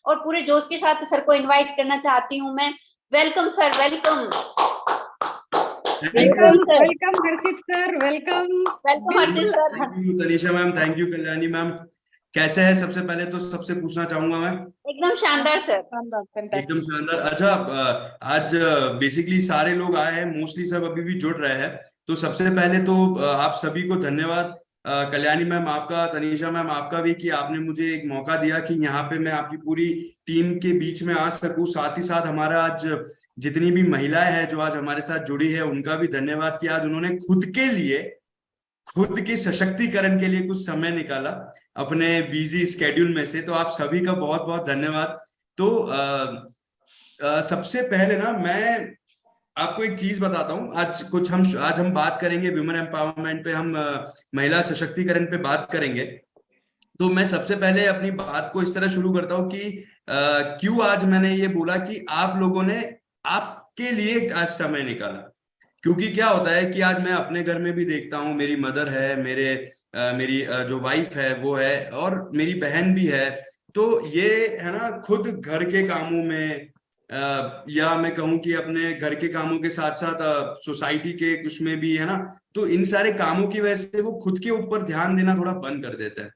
और पूरे जोश के साथ सर को इनवाइट करना चाहती हूँ मैं। Welcome sir, welcome. Welcome welcome Harshit sir, welcome. Welcome Harshit sir. Thank you Tanisha ma'am, thank you Kalyani ma'am. कैसे है? सबसे पहले तो सबसे पूछना चाहूंगा मैं। एकदम शानदार सर। एकदम शानदार। अच्छा, आज बेसिकली सारे लोग आए हैं, मोस्टली सब अभी भी जुड़ रहे हैं। तो सबसे पहले तो आप सभी को धन्यवाद, कल्याणी मैम आपका, तनीषा मैम आपका भी, कि आपने मुझे एक मौका दिया कि यहाँ पे मैं आपकी पूरी टीम के बीच में आ सकूं। साथ ही साथ हमारा आज जितनी भी महिलाएं हैं जो आज हमारे साथ जुड़ी है, उनका भी धन्यवाद कि आज उन्होंने खुद के सशक्तिकरण के लिए कुछ समय निकाला अपने बिजी स्केड्यूल में से। तो आप सभी का बहुत बहुत धन्यवाद। तो सबसे पहले ना मैं आपको एक चीज बताता हूँ। आज हम बात करेंगे वुमेन एम्पावरमेंट पे, हम महिला सशक्तिकरण पे बात करेंगे। तो मैं सबसे पहले अपनी बात को इस तरह शुरू करता हूँ कि क्यों आज मैंने ये बोला कि आप लोगों ने आपके लिए आज समय निकाला। क्योंकि क्या होता है कि आज मैं अपने घर में भी देखता हूँ, मेरी मदर है, मेरी जो वाइफ है वो है, और मेरी बहन भी है। तो ये है ना, खुद घर के कामों में या मैं कहूँ कि अपने घर के कामों के साथ साथ सोसाइटी के कुछ में भी है ना, तो इन सारे कामों की वजह से वो खुद के ऊपर ध्यान देना थोड़ा बंद कर देते हैं।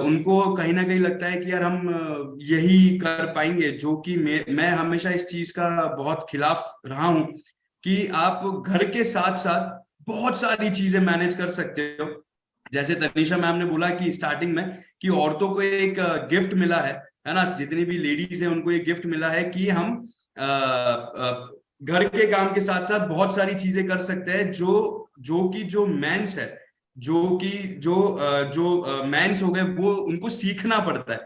उनको कहीं ना कहीं लगता है कि यार हम यही कर पाएंगे, जो कि मैं हमेशा इस चीज का बहुत खिलाफ रहा हूं कि आप घर के साथ साथ बहुत सारी चीजें मैनेज कर सकते हो। जैसे तनीषा मैम ने बोला कि स्टार्टिंग में कि औरतों को एक गिफ्ट मिला है ना, जितनी भी लेडीज हैं उनको एक गिफ्ट मिला है कि हम घर के काम के साथ साथ बहुत सारी चीजें कर सकते हैं, जो मेंस है, जो मेंस हो गए, वो उनको सीखना पड़ता है।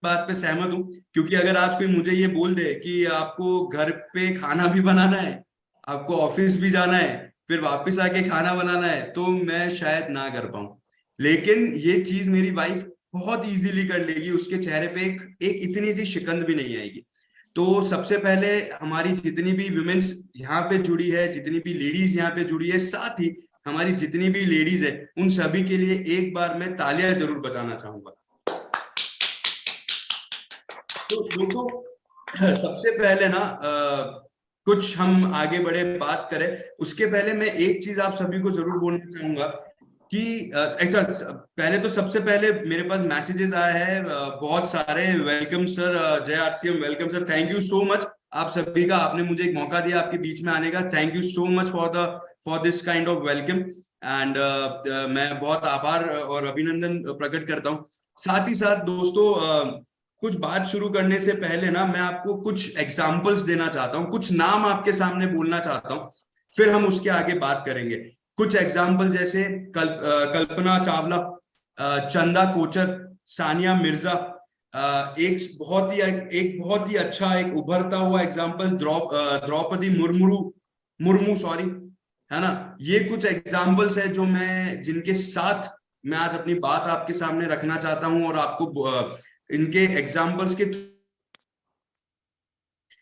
बात पे सहमत हूँ, क्योंकि अगर आज कोई मुझे ये बोल दे कि आपको घर पे खाना भी बनाना है, आपको ऑफिस भी जाना है, फिर वापस आके खाना बनाना है, तो मैं शायद ना कर पाऊं। लेकिन ये चीज मेरी वाइफ बहुत इजीली कर लेगी, उसके चेहरे पे एक इतनी सी शिकंज भी नहीं आएगी। तो सबसे पहले हमारी जितनी भी वुमेन्स यहाँ पे जुड़ी है, जितनी भी लेडीज यहाँ पे जुड़ी है, साथ ही हमारी जितनी भी लेडीज है, उन सभी के लिए एक बार मैं तालियां जरूर बजाना चाहूंगा। तो दोस्तों, सबसे पहले ना कुछ हम आगे बढ़े बात करें, उसके पहले मैं एक चीज आप सभी को जरूर बोलना चाहूंगा कि पहले तो सबसे पहले मेरे पास मैसेजेस आए हैं बहुत सारे। वेलकम सर, जय RCM, welcome sir, thank you so much आप सभी का, आपने मुझे एक मौका दिया आपके बीच में आने का। Thank you so much for this kind of welcome. And मैं बहुत आभार और अभिनंदन प्रकट करता हूँ। साथ ही साथ दोस्तों, कुछ बात शुरू करने से पहले ना मैं आपको कुछ एग्जाम्पल्स देना चाहता हूँ, कुछ नाम आपके सामने बोलना चाहता हूँ, फिर हम उसके आगे बात करेंगे। कुछ एग्जाम्पल जैसे कल्पना चावला, चंदा कोचर, सानिया मिर्जा, एक बहुत ही अच्छा एक उभरता हुआ एग्जाम्पल द्रौपदी मुर्मू सॉरी, है ना। ये कुछ एग्जाम्पल्स है जो जिनके साथ मैं आज अपनी बात आपके सामने रखना चाहता हूं, और आपको इनके एग्जाम्पल्स के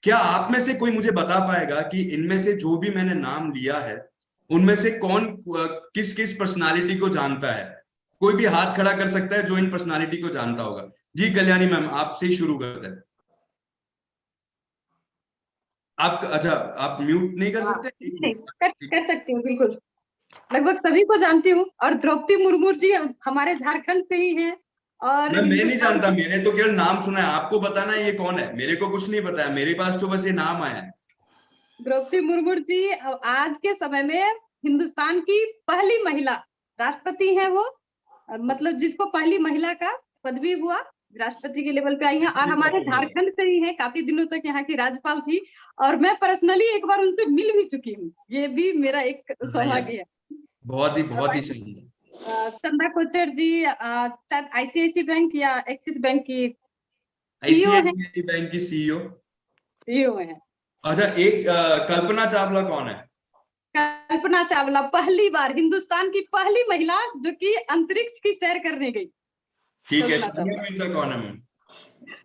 क्या आप में से कोई मुझे बता पाएगा कि इनमें से जो भी मैंने नाम लिया है, उनमें से कौन किस किस पर्सनालिटी को जानता है? कोई भी हाथ खड़ा कर सकता है जो इन पर्सनालिटी को जानता होगा। जी कल्याणी मैम, आपसे ही शुरू करते हैं। अच्छा, आप म्यूट नहीं कर सकते? नहीं, कर सकती हूँ, बिल्कुल। लगभग सभी को जानती हूँ, और द्रौपदी मुर्मू जी हमारे झारखंड से ही हैं। और मैं नहीं जानता, मैंने तो केवल नाम सुना है। आपको बताना है ये कौन है, मेरे को कुछ नहीं पता है, मेरे पास तो बस ये नाम आया है। द्रौपदी मुर्मू जी आज के समय में हिंदुस्तान की पहली महिला राष्ट्रपति हैं वो, मतलब जिसको पहली महिला का पदवी हुआ, राष्ट्रपति के लेवल पे आई हैं, और हमारे झारखंड से ही है। काफी दिनों तक यहाँ की राज्यपाल थी, और मैं पर्सनली एक बार उनसे मिल भी चुकी हूँ। ये भी मेरा एक सौभाग्य है। बहुत ही सही। चंदा कोचर जी शायद आईसीआईसी बैंक या एक्सिस बैंक की आईसीआईसी बैंक की सीईओ है। अच्छा, एक कल्पना चावला कौन है? कल्पना चावला पहली बार हिंदुस्तान की पहली महिला जो कि अंतरिक्ष की सैर करने गई। ठीक है। सानिया मिर्जा कौन है मैम?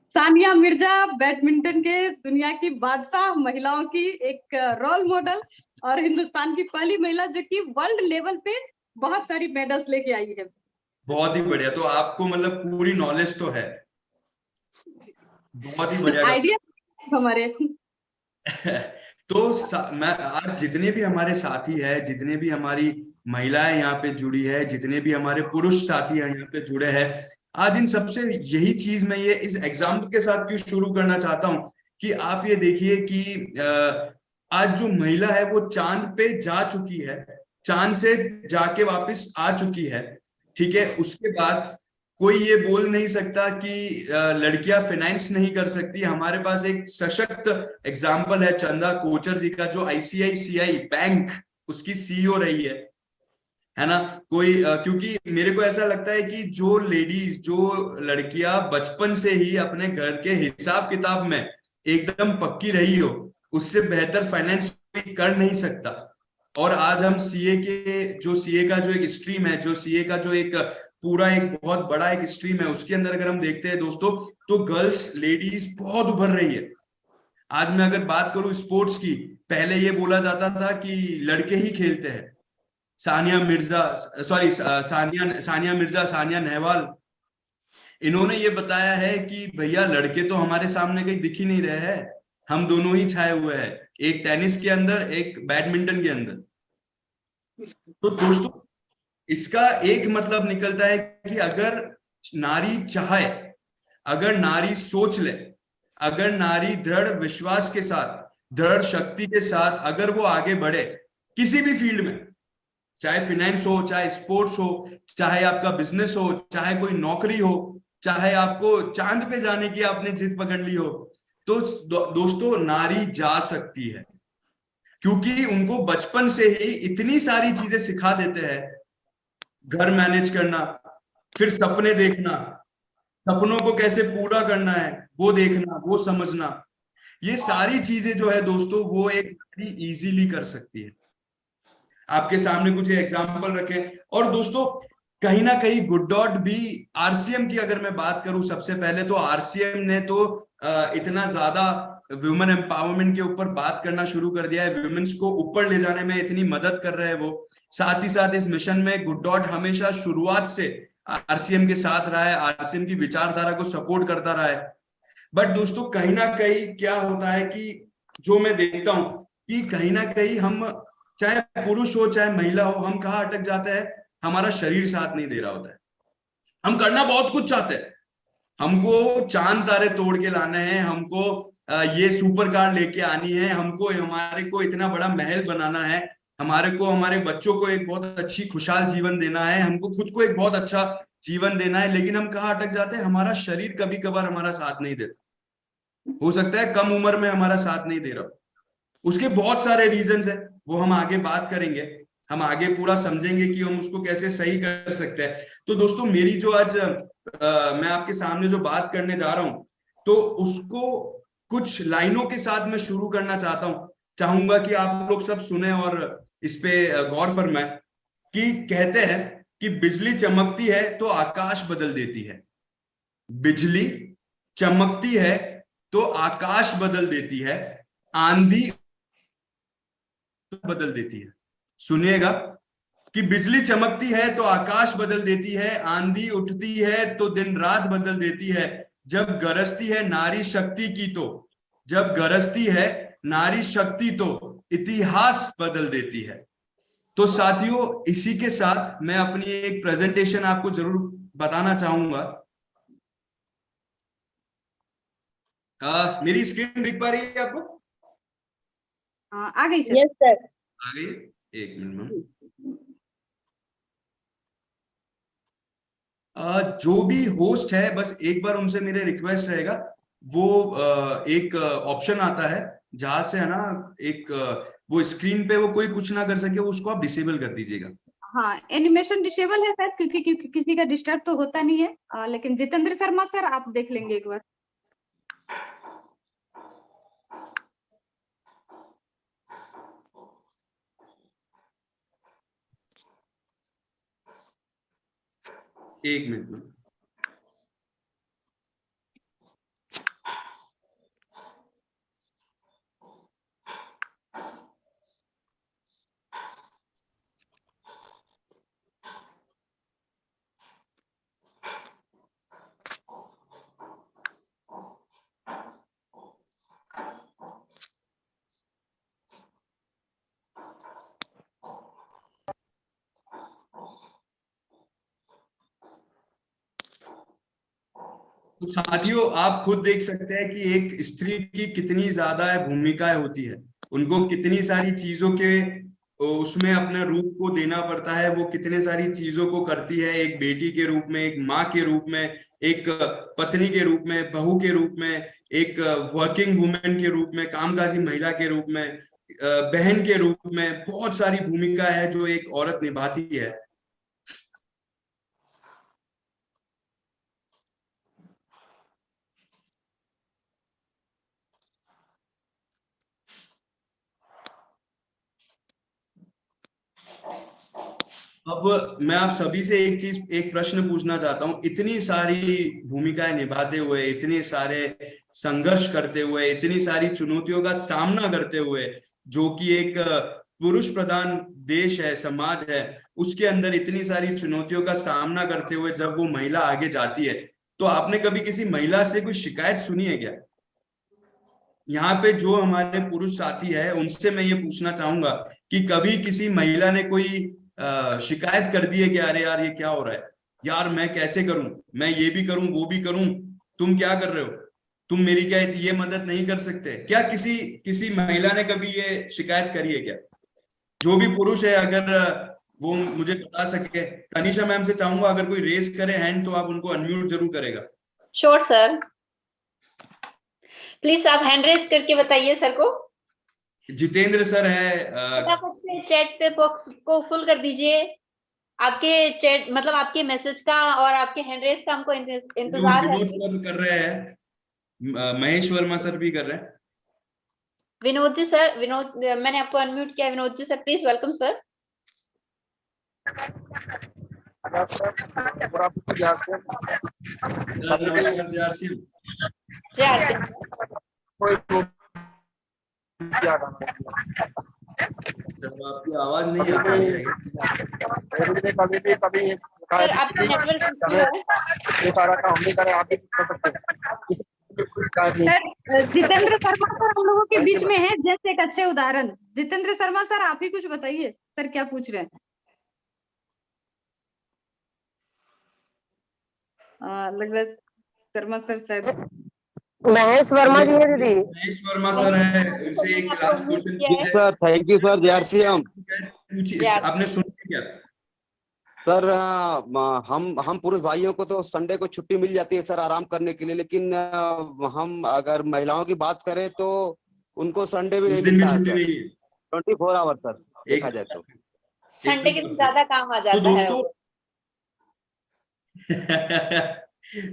सानिया मिर्जा बैडमिंटन के दुनिया की बादशाह महिलाओं की एक रोल मॉडल, और हिंदुस्तान की पहली महिला जो कि वर्ल्ड लेवल पे बहुत सारी मेडल्स लेके आई है। बहुत ही बढ़िया। तो आपको मतलब पूरी नॉलेज तो है, बहुत ही बढ़िया। आइडिया हमारे। तो मैं आज जितने भी हमारे साथी है, जितने भी हमारी महिलाएं यहाँ पे जुड़ी है, जितने भी हमारे पुरुष साथी हैं यहाँ पे जुड़े हैं, आज इन सबसे यही चीज मैं ये इस एग्जाम्पल के साथ क्यों शुरू करना चाहता हूँ कि आप ये देखिए कि आज जो महिला है वो चांद पे जा चुकी है, चांद से जाके वापस आ चुकी है। ठीक है, उसके बाद कोई ये बोल नहीं सकता कि लड़कियां फाइनेंस नहीं कर सकती। हमारे पास एक सशक्त एग्जाम्पल है चंदा कोचर जी का, जो आईसीआईसीआई बैंक उसकी सीईओ रही है ना। कोई क्योंकि मेरे को ऐसा लगता है कि जो लेडीज, जो लड़कियां बचपन से ही अपने घर के हिसाब किताब में एकदम पक्की रही हो, उससे बेहतर फाइनेंस कोई कर नहीं सकता। और आज हम सीए के, जो सीए का जो एक स्ट्रीम है, जो सीए का जो एक पूरा एक बहुत बड़ा एक स्ट्रीम है, उसके अंदर अगर हम देखते हैं दोस्तों, तो गर्ल्स लेडीज बहुत उभर रही है। आज मैं अगर बात करूं स्पोर्ट्स की, पहले ये बोला जाता था कि लड़के ही खेलते हैं। सानिया मिर्जा, सॉरी सानिया मिर्जा, सानिया नेहवाल, इन्होंने ये बताया है कि भैया लड़के तो हमारे सामने कहीं दिख ही नहीं रहे हैं, हम दोनों ही छाए हुए हैं, एक टेनिस के अंदर, एक बैडमिंटन के अंदर। तो दोस्तों इसका एक मतलब निकलता है कि अगर नारी चाहे, अगर नारी सोच ले, अगर नारी दृढ़ विश्वास के साथ, दृढ़ शक्ति के साथ अगर वो आगे बढ़े किसी भी फील्ड में, चाहे फाइनेंस हो, चाहे स्पोर्ट्स हो, चाहे आपका बिजनेस हो, चाहे कोई नौकरी हो, चाहे आपको चांद पे जाने की आपने जिद पकड़ ली हो, तो दोस्तों नारी जा सकती है। क्योंकि उनको बचपन से ही इतनी सारी चीजें सिखा देते हैं, घर मैनेज करना, फिर सपने देखना, सपनों को कैसे पूरा करना है वो देखना, वो समझना, ये सारी चीजें जो है दोस्तों वो एक नारी इजीली कर सकती है। आपके सामने कुछ एग्जाम्पल रखें। और दोस्तों कहीं ना कहीं गुड डॉट भी, आरसीएम की अगर मैं बात करूं, सबसे पहले तो आरसीएम ने तो इतना ज्यादा वुमेन एम्पावरमेंट के ऊपर बात करना शुरू कर दिया है, वुमेन्स को ऊपर ले जाने में इतनी मदद कर रहे हैं वो। साथ ही साथ इस मिशन में गुड डॉट हमेशा शुरुआत से आरसीएम के साथ रहा है, आरसीएम की विचारधारा को सपोर्ट करता रहा है। बट दोस्तों कहीं ना कहीं क्या होता है कि जो मैं देखता हूं कि कहीं ना कहीं हम, चाहे पुरुष हो चाहे महिला हो, हम कहाँ अटक जाते हैं, हमारा शरीर साथ नहीं दे रहा होता है। हम करना बहुत कुछ चाहते हैं, हमको चांद तारे तोड़ के लाना है, हमको ये सुपर कार लेके आनी है, हमको हमारे को इतना बड़ा महल बनाना है, हमारे को हमारे बच्चों को एक बहुत अच्छी खुशहाल जीवन देना है, हमको खुद को एक बहुत अच्छा जीवन देना है। लेकिन हम कहाँ अटक जाते हैं, हमारा शरीर कभी कभार हमारा साथ नहीं देता। हो सकता है कम उम्र में हमारा साथ नहीं दे रहा, उसके बहुत सारे रीजंस है, वो हम आगे बात करेंगे, हम आगे पूरा समझेंगे कि हम उसको कैसे सही कर सकते हैं। तो दोस्तों मेरी जो आज मैं आपके सामने जो बात करने जा रहा हूं, तो उसको कुछ लाइनों के साथ मैं शुरू करना चाहता हूं, चाहूंगा कि आप लोग सब सुने और इस पे गौर फरमाएं। कि कहते हैं कि बिजली चमकती है तो आकाश बदल देती है, बिजली चमकती है तो आकाश बदल देती है, आंधी बदल देती है। सुनिएगा कि बिजली चमकती है तो आकाश बदल देती है, आंधी उठती है तो दिन रात बदल देती है, जब गरजती है नारी शक्ति की तो, जब गरजती है नारी शक्ति तो इतिहास बदल देती है। तो साथियों इसी के साथ मैं अपनी एक प्रेजेंटेशन आपको जरूर बताना चाहूंगा। मेरी स्क्रीन दिख पा रही है आपको? आ गई सर। Yes sir. आ गई, एक मिनट में। जो भी होस्ट है बस एक बार उनसे मेरे रिक्वेस्ट रहेगा, वो एक ऑप्शन आता है जहां से है ना, एक वो स्क्रीन पे वो कोई कुछ ना कर सके, उसको आप डिसेबल कर दीजिएगा। हाँ एनिमेशन डिसेबल है सर, क्योंकि किसी का डिस्टर्ब तो होता नहीं है। लेकिन जितेंद्र शर्मा सर आप देख लेंगे एक बार। एक मिनट में। तो साथियों, आप खुद देख सकते हैं कि एक स्त्री की कितनी ज्यादा भूमिकाएं होती है, उनको कितनी सारी चीजों के उसमें अपने रूप को देना पड़ता है, वो कितने सारी चीजों को करती है, एक बेटी के रूप में, एक माँ के रूप में, एक पत्नी के रूप में, बहू के रूप में, एक वर्किंग वुमेन के रूप में, कामकाजी महिला के रूप में, बहन के रूप में। बहुत सारी भूमिका है जो एक औरत निभाती है। अब मैं आप सभी से एक प्रश्न पूछना चाहता हूँ। इतनी सारी भूमिकाएं निभाते हुए, इतने सारे संघर्ष करते हुए, इतनी सारी चुनौतियों का सामना करते हुए, जो कि एक पुरुष प्रधान देश है, समाज है, उसके अंदर इतनी सारी चुनौतियों का सामना करते हुए जब वो महिला आगे जाती है, तो आपने कभी किसी महिला से कोई शिकायत सुनी है क्या? यहाँ पे जो हमारे पुरुष साथी है उनसे मैं ये पूछना चाहूंगा कि कभी किसी महिला ने कोई शिकायत कर दी है कि अरे यार ये क्या हो रहा है, यार मैं कैसे करूं, मैं ये भी करूं वो भी करूं, तुम क्या कर रहे हो, तुम मेरी क्या ये मदद नहीं कर सकते क्या? किसी किसी महिला ने कभी ये शिकायत करी है क्या? जो भी पुरुष है, अगर वो मुझे बता सके। तनिषा मैम से चाहूंगा अगर कोई रेस करे हैंड तो आप उनको अनम्यूट जरूर करेगा। श्योर सर, प्लीज आप हैंड रेज करके बताइए सर को। जितेंद्र सर है। फटाफट से चैट बॉक्स को फुल कर दीजिए। आपके चैट मतलब आपके मैसेज का और आपके हैंड रेज का हमको इंतजार है। विनोद सर कर रहे हैं, महेश वर्मा सर भी कर रहे हैं। विनोद जी सर, विनोद मैंने आपको अनम्यूट किया। Vinod ji sir please welcome sir. नमस्कार जय सिंह। जय आरती। जब आपकी आवाज नहीं आ पा रही है सर आपका नेटवर्क इशू है। सर जितेंद्र शर्मा सर हम लोगों के बीच में है, जैसे एक अच्छे उदाहरण। जितेंद्र शर्मा सर आप ही कुछ बताइए, सर क्या पूछ रहे हैं? लग रहा है शर्मा सर शायद महेश वर्मा जी है दीदी। महेश वर्मा सर है, उनसे एक last question sir thank you sir. जय पूछिए, आपने सुना क्या? सर हम पुरुष भाइयों को तो संडे को छुट्टी मिल जाती है सर आराम करने के लिए, लेकिन हम अगर महिलाओं की बात करें तो उनको संडे भी उस नहीं दिन भी मिलता है छुट्टी सर। नहीं है? 24 आवर सर देखा जाए तो। संडे के दिन ज्यादा काम आ तो जाता है। दोस्तों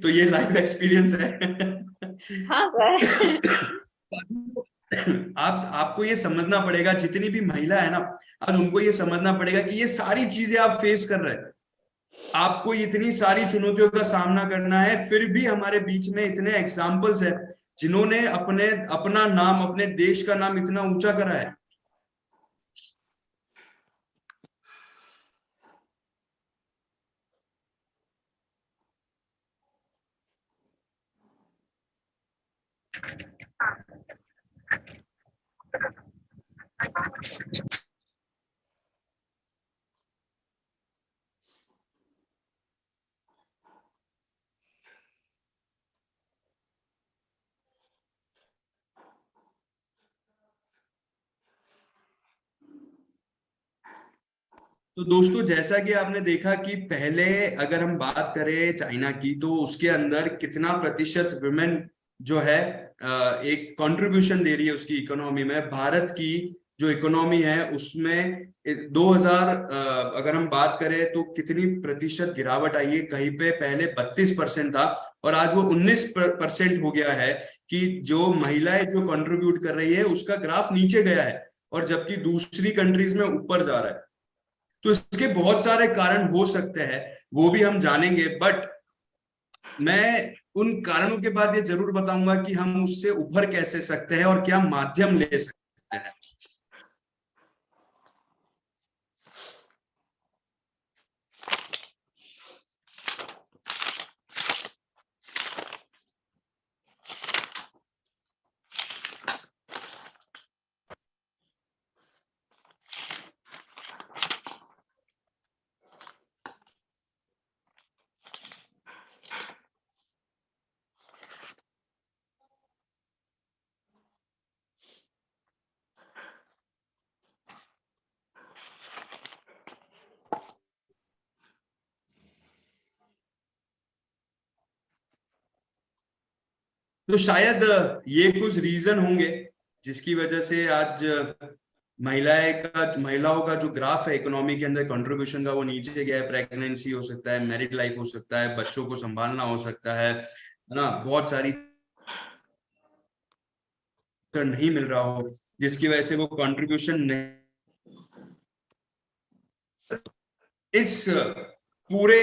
तो ये लाइव एक्सपीरियंस है। हाँ सर। आपको ये समझना पड़ेगा, जितनी भी महिला है ना, आज उनको ये समझना पड़ेगा कि ये सारी चीजें आप फेस कर रहे हैं, आपको इतनी सारी चुनौतियों का सामना करना है, फिर भी हमारे बीच में इतने एग्जाम्पल्स हैं जिन्होंने अपना नाम, अपने देश का नाम इतना ऊंचा करा है। तो दोस्तों, जैसा कि आपने देखा कि पहले अगर हम बात करें चाइना की, तो उसके अंदर कितना प्रतिशत वुमेन जो है एक कंट्रीब्यूशन दे रही है उसकी इकोनॉमी में। भारत की जो इकोनॉमी है उसमें 2000 अगर हम बात करें तो कितनी प्रतिशत गिरावट आई है। कहीं पे पहले 32% था और आज वो 19% हो गया है कि जो महिलाएं जो कंट्रीब्यूट कर रही है उसका ग्राफ नीचे गया है, और जबकि दूसरी कंट्रीज में ऊपर जा रहा है। तो इसके बहुत सारे कारण हो सकते हैं, वो भी हम जानेंगे, बट मैं उन कारणों के बाद ये जरूर बताऊंगा कि हम उससे उभर कैसे सकते हैं और क्या माध्यम ले सकते हैं। तो शायद ये कुछ रीजन होंगे जिसकी वजह से आज महिलाओं का जो ग्राफ है इकोनॉमी के अंदर कंट्रीब्यूशन का, वो नीचे गया है। प्रेगनेंसी हो सकता है, मैरिड लाइफ हो सकता है, बच्चों को संभालना हो सकता है ना, बहुत सारी नहीं मिल रहा हो जिसकी वजह से वो कंट्रीब्यूशन नहीं। इस पूरे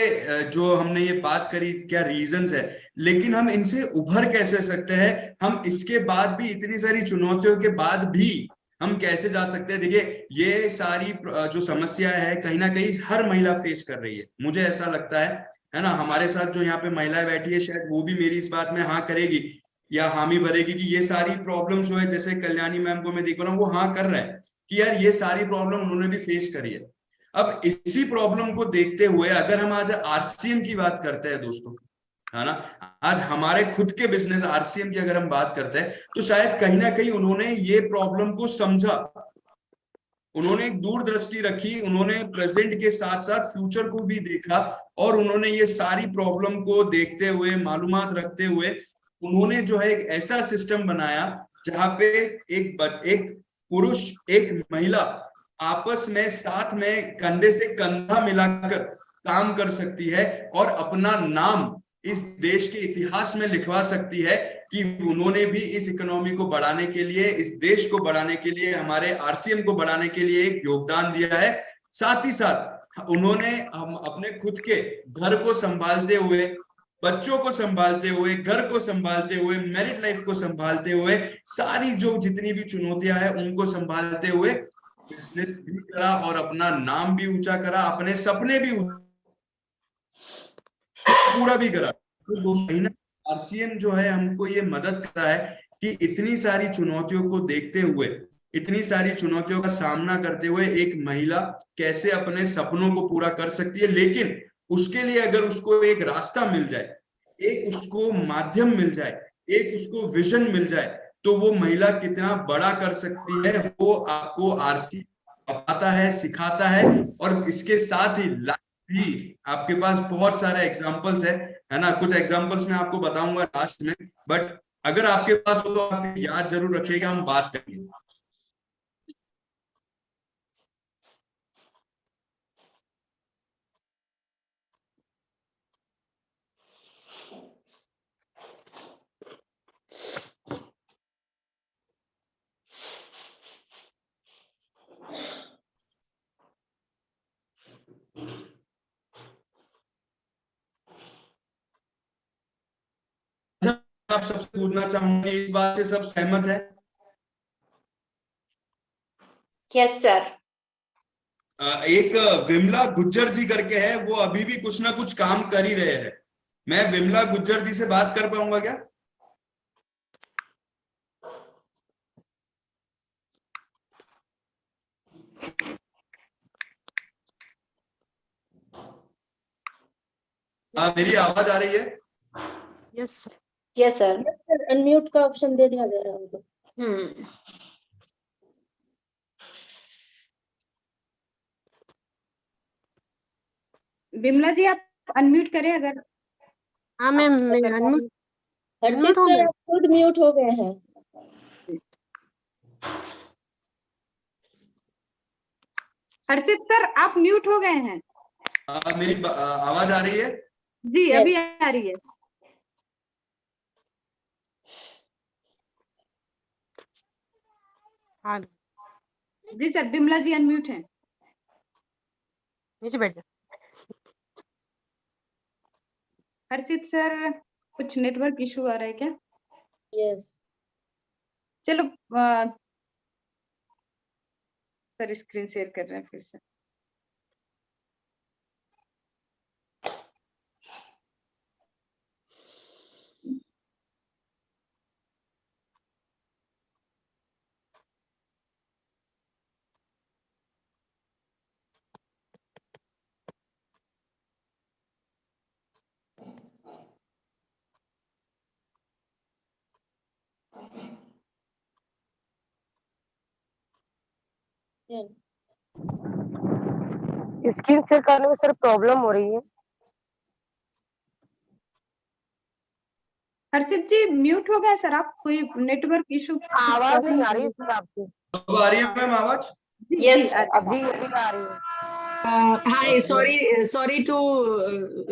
जो हमने ये बात करी क्या रीजंस है, लेकिन हम इनसे उभर कैसे सकते हैं, हम इसके बाद भी इतनी सारी चुनौतियों के बाद भी हम कैसे जा सकते हैं। देखिए ये सारी जो समस्या है कहीं ना कहीं हर महिला फेस कर रही है, मुझे ऐसा लगता है ना। हमारे साथ जो यहाँ पे महिलाएं बैठी है शायद वो भी मेरी इस बात में हाँ करेगी या हामी भरेगी कि ये सारी प्रॉब्लम जो है, जैसे कल्याणी मैम को मैं देख रहा हूँ वो हाँ कर रहा है कि यार ये सारी प्रॉब्लम उन्होंने भी फेस करी है। अब इसी प्रॉब्लम को देखते हुए अगर हम आज आरसीएम की बात करते हैं दोस्तों, है ना, आज हमारे खुद के बिजनेस आरसीएम की अगर हम बात करते हैं तो शायद कहीं ना कहीं उन्होंने ये प्रॉब्लम को समझा, उन्होंने एक दूरदृष्टि रखी, उन्होंने प्रेजेंट के साथ साथ फ्यूचर को भी देखा और उन्होंने ये सारी प्रॉब्लम को देखते हुए, मालूमात रखते हुए उन्होंने जो है एक ऐसा सिस्टम बनाया जहां पे एक पुरुष एक महिला आपस में साथ में कंधे से कंधा मिलाकर काम कर सकती है और अपना नाम इस देश के इतिहास में लिखवा सकती है कि उन्होंने भी इस इकोनॉमी को बढ़ाने के लिए, इस देश को बढ़ाने के लिए, हमारे आरसीएम को बढ़ाने के लिए एक योगदान दिया है। साथ ही साथ उन्होंने हम अपने खुद के घर को संभालते हुए, बच्चों को संभालते हुए, घर को संभालते हुए, मैरिड लाइफ को संभालते हुए, सारी जो जितनी भी चुनौतियां हैं उनको संभालते हुए बिजनेस भी करा और अपना नाम भी ऊंचा करा, अपने सपने भी पूरा भी करा। तो आरसीएम जो है हमको ये मदद करता है कि इतनी सारी चुनौतियों को देखते हुए, इतनी सारी चुनौतियों का सामना करते हुए एक महिला कैसे अपने सपनों को पूरा कर सकती है। लेकिन उसके लिए अगर उसको एक रास्ता मिल जाए, एक उसको माध्यम मिल जाए, एक उसको विजन मिल जाए, तो वो महिला कितना बड़ा कर सकती है वो आपको आरसी बताता है, सिखाता है। और इसके साथ ही भी आपके पास बहुत सारे एग्जाम्पल्स है ना। कुछ एग्जाम्पल्स मैं आपको बताऊंगा लास्ट में, बट अगर आपके पास हो तो आप याद जरूर रखिएगा, हम बात करेंगे। आप सबसे पूछना चाहूंगी, इस बात से सब सहमत है? Yes sir. एक विमला गुज्जर जी करके है, वो अभी भी कुछ ना कुछ काम कर ही रहे हैं। मैं विमला गुज्जर जी से बात कर पाऊंगा क्या? मेरी आवाज आ रही है? Yes yes sir. अनम्यूट का ऑप्शन दे दिया गया है उनको। विमला जी आप अनम्यूट करें अगर। हाँ मैम, मैं अनम्यूट हर्षित हूँ सर मैम। आप खुद म्यूट हो गए हैं। हर्षित सर आप म्यूट हो गए हैं। मेरी आवाज आ रही है? जी अभी आ रही है। हाँ जी सर, विमला जी अनम्यूट हैं। नीचे बैठ जाओ। हर्षित सर कुछ नेटवर्क इशू आ रहा है क्या? यस चलो सर स्क्रीन शेयर कर रहे हैं फिर से। स्क्रीन शेयर करने में सर प्रॉब्लम हो रही है। हर्षित जी म्यूट हो गया सर, आप कोई नेटवर्क इशू? आवाज नहीं आ रही सर आपकी। अब आ रही है मैम आवाज? Yes, जी अभी आ रही है। Hi, sorry to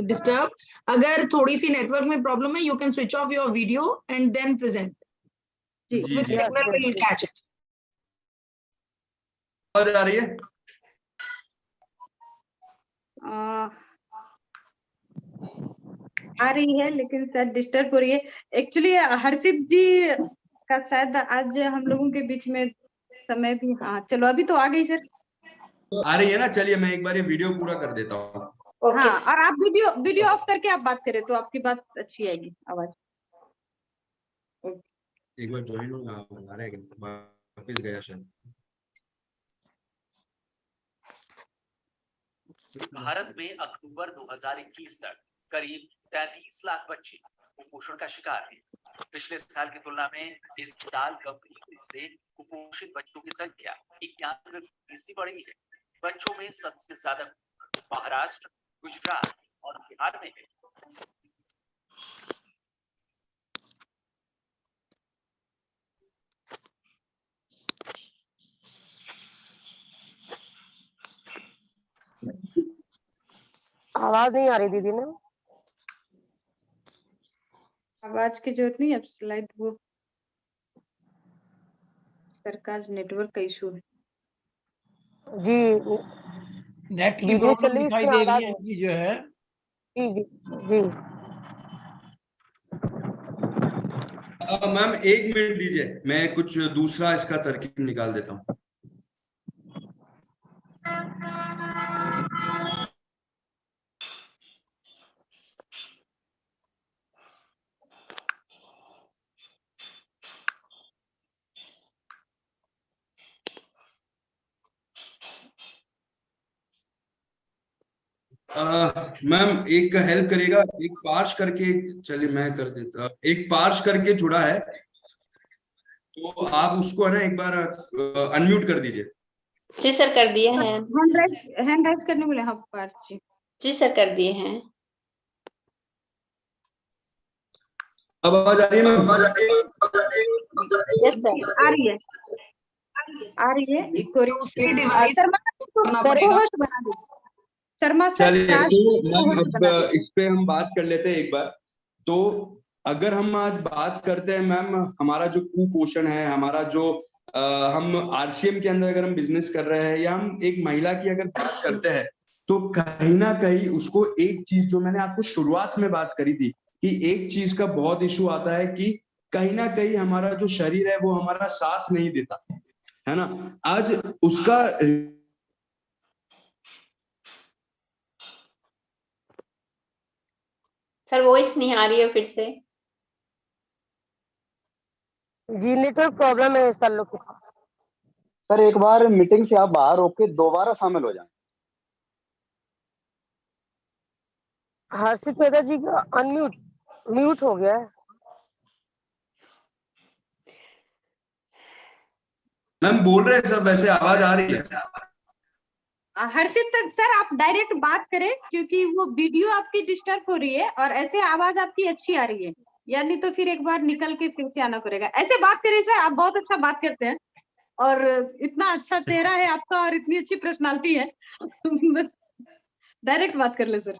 disturb. अगर थोड़ी सी नेटवर्क में प्रॉब्लम है, you can switch off your video and then present G G with G signal will catch it. आवाज आ रही है? आ रही है लेकिन शायद डिस्टर्ब हो रही है। एक्चुअली हर्षित जी का शायद आज हम लोगों के बीच में समय भी, हाँ चलो अभी तो आ गई सर। आ रही है ना? चलिए मैं एक बार ये वीडियो पूरा कर देता हूँ। okay. हाँ, और आप वीडियो ऑफ करके आप बात करें तो आपकी बात अच्छी आएगी आवाज। एक बार ज्वाइन हो, आ रहा है कि वापस गया शायद। भारत में अक्टूबर 2021 तक करीब 33 लाख बच्चे कुपोषण का शिकार हैं। पिछले साल की तुलना में इस साल गंभीर रूप से कुपोषित बच्चों की संख्या 91% बढ़ी है। बच्चों में सबसे ज्यादा महाराष्ट्र, गुजरात और बिहार में है। आवाज नहीं आ रही दीदी ने। आवाज की जरूरत नहीं, अब स्लाइड वो सरकार नेटवर्क का इशू है। जी नेट की वीडियो प्रॉब्लम चल रही दिखाई इसमें दे रही आवाज है इनकी जो है। जी जी जी मैम 1 मिनट दीजिए, मैं कुछ दूसरा इसका तरकीब निकाल देता हूँ। मैम एक हेल्प करेगा, एक पार्श करके, चलिए मैं कर देता, एक पार्श करके जुड़ा है तो आप उसको है ना एक बार अनम्यूट कर दीजिए। जी सर कर दिए हैं। हैंड राइज करने बोले हाँ पार्थ जी। जी सर कर दिए हैं। अब आवाज आ रही है मैम? यस सर आ रही है, आ रही है। दूसरी डिवाइस करना को पड़ेगा। होस्ट बना दो शर्मा सर। चलिए राज तो को मैम होस्ट बना अब दो। इस पे हम बात कर लेते हैं एक बार। तो अगर हम आज बात करते हैं मैम, हमारा जो कुपोषण है, हमारा जो हम आरसीएम के अंदर अगर हम बिजनेस कर रहे हैं या हम एक महिला की अगर बात करते हैं तो कहीं ना कहीं उसको एक चीज जो मैंने आपको शुरुआत में बात करी थी कि एक चीज का बहुत इशू आता है कि कहीं ना कहीं हमारा जो शरीर है वो हमारा साथ नहीं देता है ना। आज उसका सर वॉइस नहीं आ रही है फिर से। जी नेटवर्क प्रॉब्लम है सर लोग के पास। सर एक बार मीटिंग से आप बाहर होके दोबारा शामिल हो जाएं। हर्षित मेहता जी का म्यूट हो गया है। मैम बोल रहे हैं सब, वैसे आवाज आ रही है। हर्षित सर आप डायरेक्ट बात करें क्योंकि वो वीडियो आपकी डिस्टर्ब हो रही है और ऐसे आवाज आपकी अच्छी आ रही है, यानी तो फिर एक बार निकल के फिर से आना पड़ेगा। ऐसे बात करिए सर, आप बहुत अच्छा बात करते हैं और इतना अच्छा चेहरा है आपका और इतनी अच्छी पर्सनालिटी है। बस डायरेक्ट बात कर ले सर।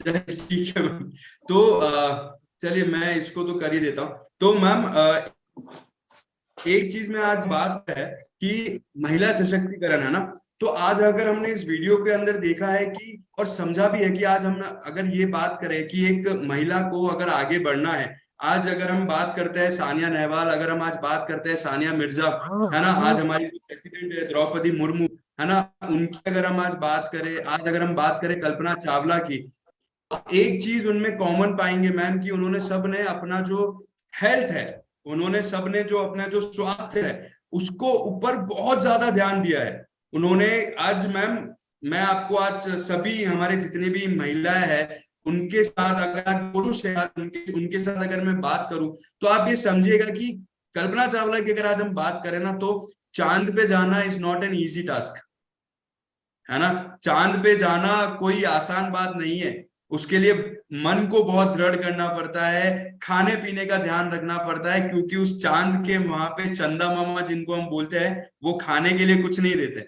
ठीक है मैम, तो चलिए मैं इसको तो कर ही देता हूँ। तो मैम एक चीज में आज बात है कि महिला सशक्तिकरण है ना, तो आज अगर हमने इस वीडियो के अंदर देखा है कि और समझा भी है कि आज हम अगर ये बात करें कि एक महिला को अगर आगे बढ़ना है, आज अगर हम बात करते हैं सानिया नेहवाल, अगर हम आज बात करते हैं सानिया मिर्जा है ना, आज हमारी जो प्रेसिडेंट है द्रौपदी मुर्मू है ना, उनकी अगर हम आज बात करें, आज अगर हम बात करें कल्पना चावला की, एक चीज उनमें कॉमन पाएंगे मैम कि उन्होंने सबने अपना जो हेल्थ है, उन्होंने सबने जो अपना जो स्वास्थ्य है उसको ऊपर बहुत ज्यादा ध्यान दिया है उन्होंने। आज मैम मैं आपको आज सभी हमारे जितने भी महिलाएं हैं उनके साथ अगर पुरुष है उनके साथ अगर मैं बात करूं तो आप ये समझिएगा कि कल्पना चावला की अगर आज हम बात करें ना तो चांद पे जाना is not an easy task है ना। चांद पे जाना कोई आसान बात नहीं है। उसके लिए मन को बहुत दृढ़ करना पड़ता है, खाने पीने का ध्यान रखना पड़ता है, क्योंकि उस चांद के वहां पे चंदा मामा जिनको हम बोलते हैं वो खाने के लिए कुछ नहीं देते,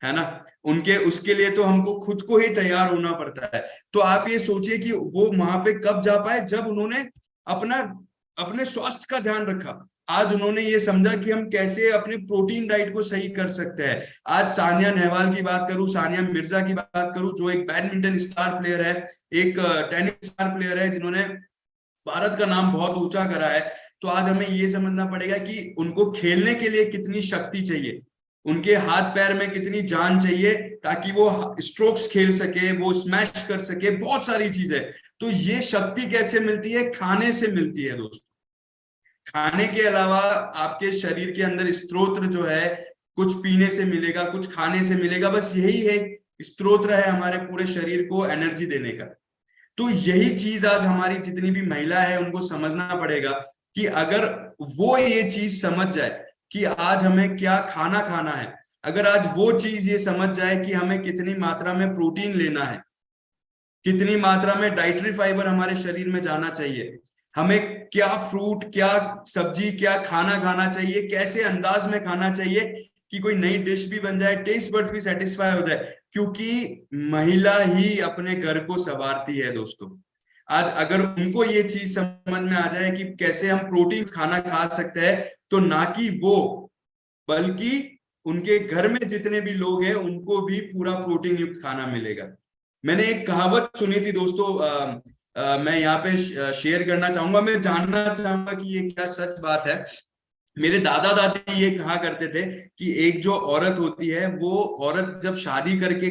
है ना। उनके उसके लिए तो हमको खुद को ही तैयार होना पड़ता है। तो आप ये सोचिए कि वो वहां पे कब जा पाए, जब उन्होंने अपने स्वास्थ्य का ध्यान रखा। आज उन्होंने ये समझा कि हम कैसे अपने प्रोटीन डाइट को सही कर सकते हैं। आज सानिया नेहवाल की बात करूं, सानिया मिर्जा की बात करूं, जो एक बैडमिंटन स्टार प्लेयर है, एक टेनिस स्टार प्लेयर है, जिन्होंने भारत का नाम बहुत ऊंचा करा है। तो आज हमें ये समझना पड़ेगा कि उनको खेलने के लिए कितनी शक्ति चाहिए, उनके हाथ पैर में कितनी जान चाहिए, ताकि वो स्ट्रोक्स खेल सके, वो स्मैश कर सके, बहुत सारी चीजें। तो ये शक्ति कैसे मिलती है? खाने से मिलती है दोस्तों। खाने के अलावा आपके शरीर के अंदर स्तोत्र जो है, कुछ पीने से मिलेगा, कुछ खाने से मिलेगा, बस यही है स्तोत्र है हमारे पूरे शरीर को एनर्जी देने का। तो यही चीज आज हमारी जितनी भी महिला है उनको समझना पड़ेगा कि अगर वो ये चीज समझ जाए कि आज हमें क्या खाना खाना है, अगर आज वो चीज ये समझ जाए कि हमें कितनी मात्रा में प्रोटीन लेना है, कितनी मात्रा में डाइटरी फाइबर हमारे शरीर में जाना चाहिए, हमें क्या फ्रूट, क्या सब्जी, क्या खाना खाना चाहिए, कैसे अंदाज में खाना चाहिए कि कोई नई डिश भी बन जाए, टेस्ट बड्स भी सेटिस्फाई हो जाए, क्योंकि महिला ही अपने घर को संवारती है दोस्तों। आज अगर उनको ये चीज समझ में आ जाए कि कैसे हम प्रोटीन खाना खा सकते हैं, तो ना कि वो, बल्कि उनके घर में जितने भी लोग हैं उनको भी पूरा प्रोटीन युक्त खाना मिलेगा। मैंने एक कहावत सुनी थी दोस्तों, मैं यहाँ पे शेयर करना चाहूंगा। मैं जानना चाहूंगा कि ये क्या सच बात है। मेरे दादा दादी ये कहा करते थे कि एक जो औरत होती है, वो औरत जब शादी करके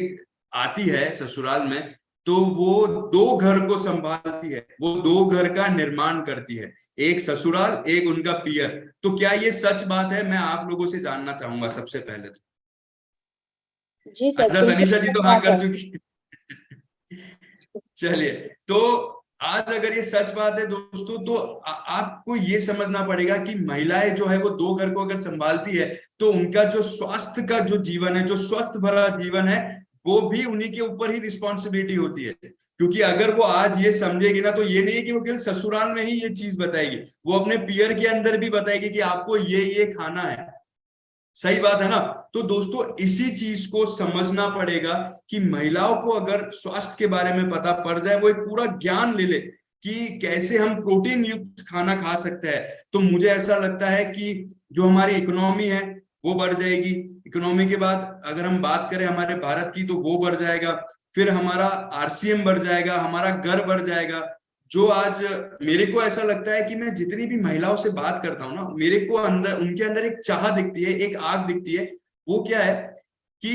आती है ससुराल में, तो वो 2 घर को संभालती है, वो 2 घर का निर्माण करती है, एक ससुराल, एक उनका पियर। तो क्या ये सच बात है? मैं आप लोगों से जानना चाहूंगा सबसे पहले तो। जी सर, अच्छा, बिल्कुल तनिषा जी तो सच हाँ बात कर है। चुकी। चलिए, तो आज अगर ये सच बात है दोस्तों, तो आपको ये समझना पड़ेगा कि महिलाएं जो है वो 2 घर को अगर संभालती है, तो उनका जो स्वास्थ्य का जो जीवन है, जो स्वस्थ भरा जीवन है, वो भी उन्हीं के ऊपर ही रिस्पॉन्सिबिलिटी होती है। क्योंकि अगर वो आज ये समझेगी ना, तो ये नहीं है कि वो केवल ससुराल में ही ये चीज बताएगी, वो अपने पियर के अंदर भी बताएगी कि आपको ये खाना है। सही बात है ना। तो दोस्तों इसी चीज को समझना पड़ेगा कि महिलाओं को अगर स्वास्थ्य के बारे में पता पड़ जाए, वो एक पूरा ज्ञान ले ले कि कैसे हम प्रोटीन युक्त खाना खा सकते हैं, तो मुझे ऐसा लगता है कि जो हमारी इकोनॉमी है वो बढ़ जाएगी। इकोनॉमी के बाद अगर हम बात करें हमारे भारत की, तो वो बढ़ जाएगा, फिर हमारा आरसीएम बढ़ जाएगा, हमारा घर बढ़ जाएगा। जो आज मेरे को ऐसा लगता है कि मैं जितनी भी महिलाओं से बात करता हूँ ना, मेरे को अंदर, उनके अंदर एक चाह दिखती है, एक आग दिखती है। वो क्या है कि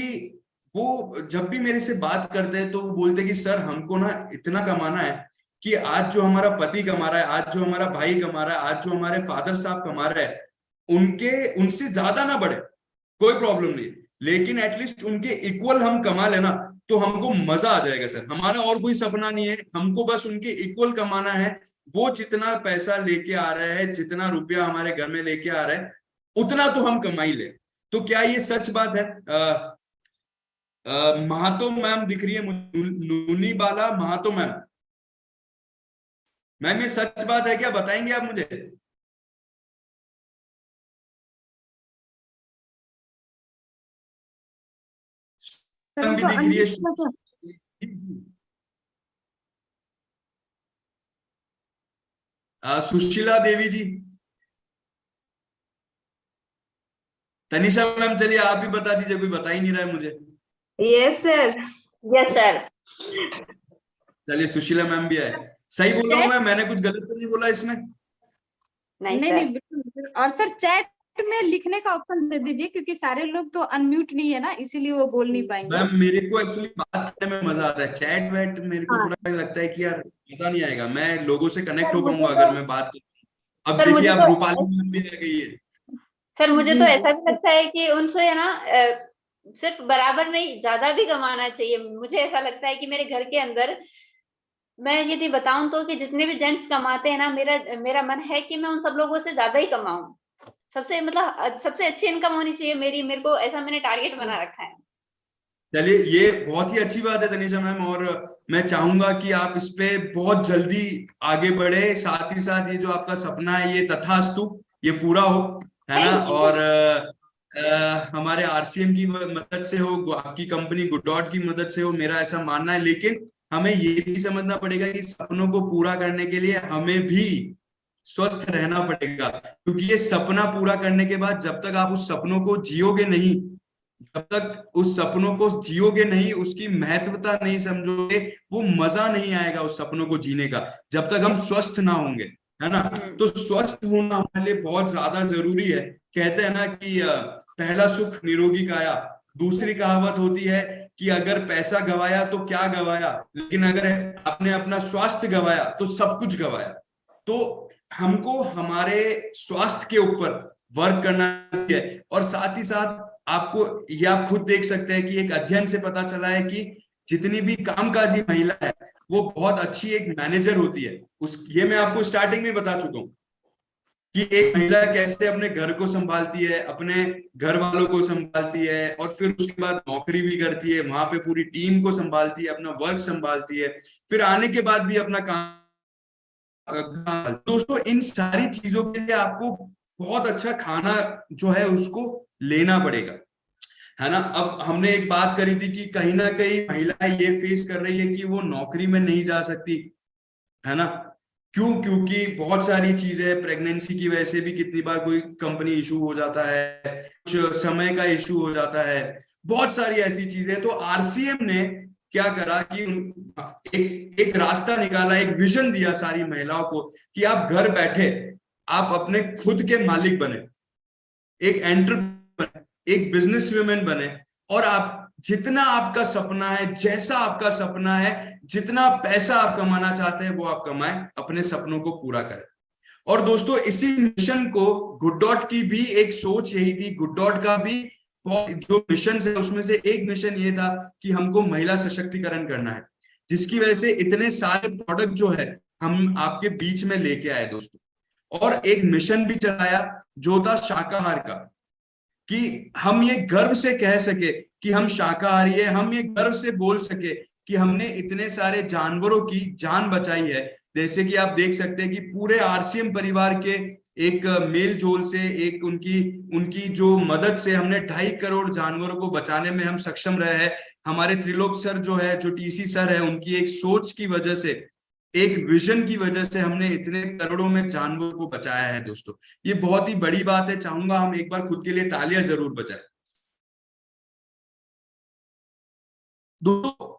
वो जब भी मेरे से बात करते हैं तो वो बोलते हैं कि सर हमको ना इतना कमाना है कि आज जो हमारा पति कमा रहा है, आज जो हमारा भाई कमा रहा है, आज जो हमारे फादर साहब कमा रहे हैं, उनसे ज्यादा ना बढ़े, कोई प्रॉब्लम नहीं, लेकिन एटलीस्ट उनके इक्वल हम कमा लेना तो हमको मजा आ जाएगा सर। हमारा और कोई सपना नहीं है, हमको बस उनके इक्वल कमाना है। वो जितना पैसा लेके आ रहे हैं, जितना रुपया हमारे घर में लेके आ रहे हैं, उतना तो हम कमाई ले। तो क्या ये सच बात है? महातो मैम दिख रही है, नूनी बाला महातो मैम। मैम ये सच बात है क्या? बताएंगे आप मुझे? भी दिख रही है। सुशीला देवी जी, तनिषा मैम, चलिए आप ही बता दीजिए, कोई बता ही नहीं रहा है मुझे। Yes sir, yes sir. चलिए सुशीला मैम भी आए। सही बोल रहा हूँ मैं? मैंने कुछ गलत तो नहीं बोला इसमें? नहीं नहीं, बिल्कुल। और सर चैट में लिखने का ऑप्शन दे दीजिए, क्योंकि सारे लोग तो अनम्यूट नहीं है ना, इसीलिए वो बोल नहीं पाएंगे। मैम मेरे को एक्चुअली बात करने में मजा आता है, चैट वैट मेरे को थोड़ा लगता है कि यार मजा नहीं आएगा, मैं लोगों से कनेक्ट हो पाऊंगा अगर मैं बात करूँ। अब देखिए आप रूपाली मैम भी आ गई है। सर मुझे तो ऐसा भी लगता है कि उनसे है ना, सिर्फ बराबर नहीं, ज्यादा भी कमाना चाहिए। मुझे ऐसा लगता है कि मेरे घर के अंदर, मैं यदि बताऊं तो, कि जितने भी जेंट्स कमाते हैं ना, मेरा मन है कि मैं उन सब लोगों से ज्यादा ही कमाऊं। सबसे अच्छी इनकम होनी चाहिए मेरे को, ऐसा मैंने टारगेट बना रखा है। चलिए, ये बहुत ही अच्छी बात है तनिषा मैम, और मैं चाहूंगा कि आप इस पे बहुत जल्दी आगे बढ़े, साथ ही साथ ये जो आपका सपना है ये तथास्तु ये पूरा हो, है ना। और हमारे आरसीएम की मदद से हो, आपकी कंपनी गुड डॉट की मदद से हो, मेरा ऐसा मानना है। लेकिन हमें ये भी समझना पड़ेगा कि सपनों को पूरा करने के लिए हमें भी स्वस्थ रहना पड़ेगा, क्योंकि ये सपना पूरा करने के बाद जब तक आप उस सपनों को जियोगे नहीं, जब तक उस सपनों को जियोगे नहीं, उसकी महत्वता नहीं समझोगे, वो मजा नहीं आएगा उस सपनों को जीने का, जब तक हम स्वस्थ ना होंगे, है ना। तो स्वस्थ होना हमारे लिए बहुत ज्यादा जरूरी है। कहते हैं ना कि पहला सुख निरोगी काया, दूसरी कहावत होती है कि अगर पैसा गवाया तो क्या गवाया, लेकिन अगर आपने अपना स्वास्थ्य गवाया तो सब कुछ गवाया। तो हमको हमारे स्वास्थ्य के ऊपर वर्क करना चाहिए। और साथ ही साथ आपको ये आप खुद देख सकते हैं कि एक अध्ययन से पता चला है कि जितनी भी कामकाजी महिला है वो बहुत अच्छी एक मैनेजर होती है। ये मैं आपको स्टार्टिंग में बता चुका हूँ कि एक महिला कैसे अपने घर को संभालती है, अपने घर वालों को संभालती है, और फिर उसके बाद नौकरी भी करती है, वहां पे पूरी टीम को संभालती है, अपना वर्क संभालती है, फिर आने के बाद भी अपना काम। दोस्तों, इन सारी चीजों के लिए आपको बहुत अच्छा खाना जो है उसको लेना पड़ेगा, है ना। अब हमने एक बात करी थी कि कहीं ना कहीं महिलाएं ये फेस कर रही है कि वो नौकरी में नहीं जा सकती, है ना। क्यों? क्योंकि बहुत सारी चीजें, प्रेगनेंसी की वजह से भी कितनी बार कोई कंपनी इशू हो जाता है, कुछ समय का इशू हो जाता है, बहुत सारी ऐसी चीजें। तो आरसीएम ने क्या करा कि एक रास्ता निकाला, एक विजन दिया सारी महिलाओं को कि आप घर बैठे आप अपने खुद के मालिक बने, एक एंटरप्रेन्योर, एक बिजनेस वुमेन बने, और आप जितना आपका सपना है, जैसा आपका सपना है, जितना पैसा आप कमाना चाहते हैं वो आप कमाएं, अपने सपनों को पूरा करें। और दोस्तों, इसी मिशन को गुड डॉट की भी एक सोच यही थी, गुड डॉट का भी जो मिशन है उसमें से एक मिशन ये था कि हमको महिला सशक्तिकरण करना है, जिसकी वजह से इतने सारे प्रोडक्ट जो है हम आपके बीच में लेके आए दोस्तों। और एक मिशन भी चलाया जो था शाकाहार का, कि हम ये गर्व से कह सके कि हम शाकाहारी है, हम ये गर्व से बोल सके कि हमने इतने सारे जानवरों की जान बचाई है। जैसे कि आप देख सकते हैं कि पूरे आरसीएम परिवार के एक मेल जोल से, एक उनकी जो मदद से हमने 2.5 करोड़ जानवरों को बचाने में हम सक्षम रहे हैं। हमारे त्रिलोक सर जो है, जो टीसी सर है, उनकी एक सोच की वजह से, एक विजन की वजह से हमने इतने करोड़ों में जानवरों को बचाया है दोस्तों। ये बहुत ही बड़ी बात है, चाहूंगा हम एक बार खुद के लिए तालियां जरूर बजाएं। दोस्तों,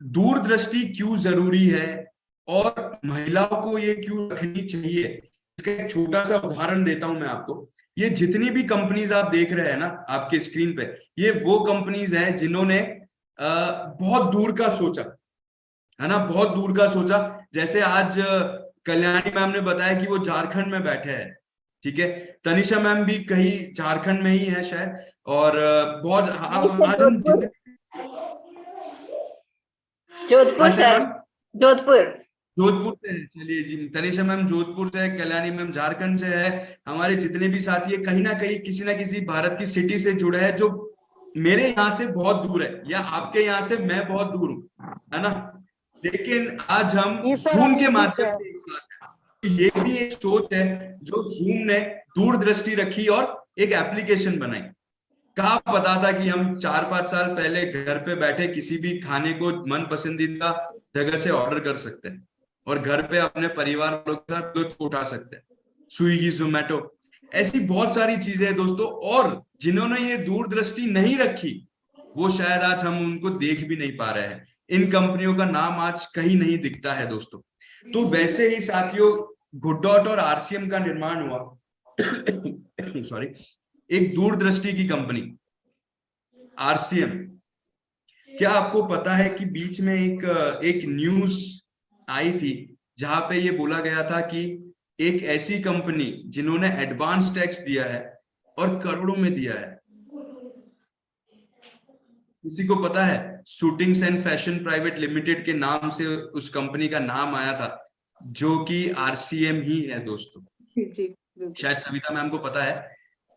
दूरदृष्टि क्यों जरूरी है और महिलाओं को ये क्यों रखनी चाहिए, इसका एक छोटा सा उदाहरण देता हूं मैं आपको। ये जितनी भी कंपनीज आप देख रहे हैं ना आपके स्क्रीन पे, ये वो कंपनीज हैं जिन्होंने बहुत दूर का सोचा, है ना, बहुत दूर का सोचा। जैसे आज कल्याणी मैम ने बताया कि वो झारखंड में बैठे हैं, ठीक है। तनिषा मैम भी कहीं झारखंड में ही है शायद, और बहुत आज हम जोधपुर सर, जोधपुर से है। चलिए जी, तनिषा मैम जोधपुर से है, कल्याणी मैम झारखंड से है। हमारे जितने भी साथी है कहीं ना कहीं किसी ना किसी भारत की सिटी से जुड़े हैं, जो मेरे यहाँ से बहुत दूर है, या आपके यहाँ से मैं बहुत दूर हूँ, है ना। लेकिन आज हम जूम के माध्यम से एक साथ हैं। ये भी एक सोच है जो जूम ने दूरदृष्टि रखी और एक एप्लीकेशन बनाई। कहा पता था कि हम 4-5 साल पहले घर पे बैठे किसी भी खाने को मन पसंदीदा जगह से ऑर्डर कर सकते हैं और घर पे अपने परिवार वालों के साथ लुत्फ उठा सकते हैं। स्विगी, जोमेटो, ऐसी बहुत सारी चीजें हैं दोस्तों। और जिन्होंने ये दूरदृष्टि नहीं रखी वो शायद आज हम उनको देख भी नहीं पा रहे हैं। इन कंपनियों का नाम आज कहीं नहीं दिखता है दोस्तों। तो वैसे ही साथियों, गुड डॉट और आरसीएम का निर्माण हुआ सॉरी, एक दूरदृष्टि की कंपनी आरसीएम। क्या आपको पता है कि बीच में एक न्यूज आई थी जहां पे ये बोला गया था कि एक ऐसी कंपनी जिन्होंने एडवांस टैक्स दिया है और करोड़ों में दिया है, किसी को पता है? Shootings and fashion private limited के नाम से उस कंपनी का नाम आया था, जो कि आरसीएम ही है दोस्तों। शायद सविता मैम को पता है।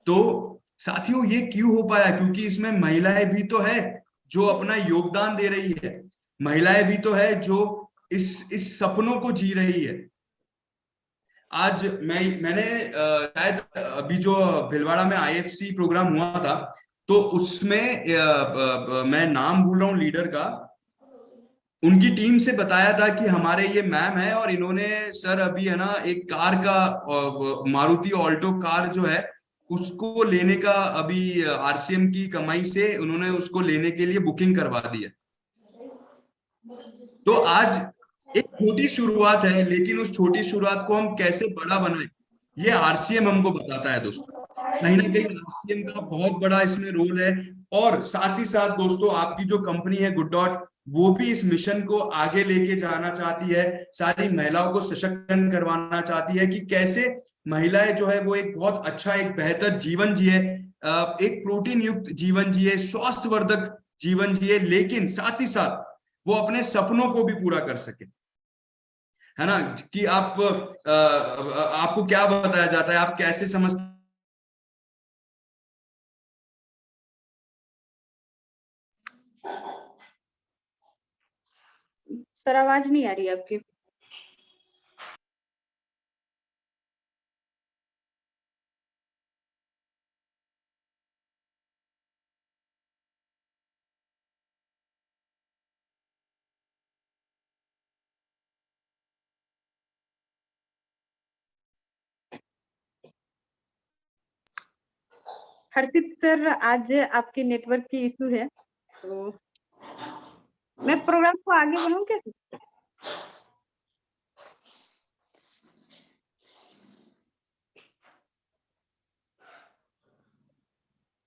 तो साथियों, ये क्यों हो पाया? क्योंकि इसमें महिलाएं भी तो है, जो अपना योगदान दे रही है, महिलाएं भी तो है जो इस सपनों को जी रही है। आज मैंने शायद अभी जो भिलवाड़ा में IFC प्रोग्राम हुआ था, तो उसमें मैं नाम भूल रहा हूँ लीडर का, उनकी टीम से बताया था कि हमारे ये मैम है और इन्होंने सर अभी है ना एक कार का मारुति ऑल्टो कार जो है उसको लेने का अभी RCM की कमाई से उन्होंने उसको लेने के लिए बुकिंग करवा दी है। तो आज एक छोटी शुरुआत है, लेकिन उस छोटी शुरुआत को हम कैसे बड़ा बनाएं, ये RCM हमको बताता है दोस्तों। कहीं ना कहीं RCM का बहुत बड़ा इसमें रोल है। और साथ ही साथ दोस्तों, आपकी जो कंपनी है गुड डॉट, वो भी इस मिशन को आगे लेके जाना चाहती है, सारी महिलाओं को सशक्तिकरण करवाना चाहती है कि कैसे महिलाएं जो है वो एक बहुत अच्छा, एक बेहतर जीवन जिए, एक प्रोटीन युक्त जीवन जिए, स्वास्थ्यवर्धक जीवन जिए, लेकिन साथ ही साथ वो अपने सपनों को भी पूरा कर सके, है ना। कि आपको क्या बताया जाता है, आप कैसे समझते? सर आवाज नहीं आ रही आपकी। हर्षित सर, आज आपके नेटवर्क की इशू है, तो मैं प्रोग्राम को आगे बढ़ाऊं क्या?